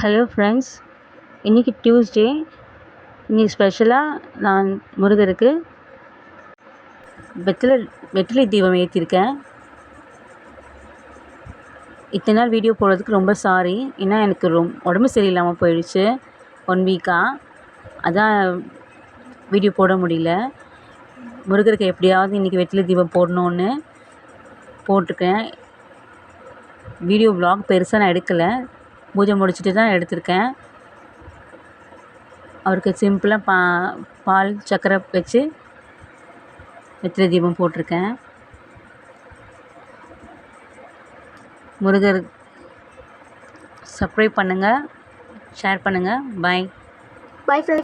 Hello friends, இன்றைக்கி Tuesday. இன்றைக்கி ஸ்பெஷலாக நான் முருகருக்கு வெற்றிலை தீபம் ஏற்றிருக்கேன். இத்தனை நாள் வீடியோ போடுறதுக்கு ரொம்ப சாரி. ஏன்னா எனக்கு உடம்பு சரியில்லாமல் போயிடுச்சு 1 வீக்காக. அதான் வீடியோ போட முடியல. முருகருக்கு எப்படியாவது இன்றைக்கி வெற்றிலை தீபம் போடணுன்னு போட்டிருக்கேன். வீடியோ vlog பெருசாக நான் எடுக்கலை, பூஜை முடிச்சுட்டு தான் எடுத்திருக்கேன். அவருக்கு சிம்பிளாக பால் சர்க்கரை வச்சு வெற்றிலை தீபம் போட்டிருக்கேன். முருகர் சப்ஸ்கிரைப் பண்ணுங்கள், ஷேர் பண்ணுங்கள். பாய். ஃப்ரெண்ட்ஸ்.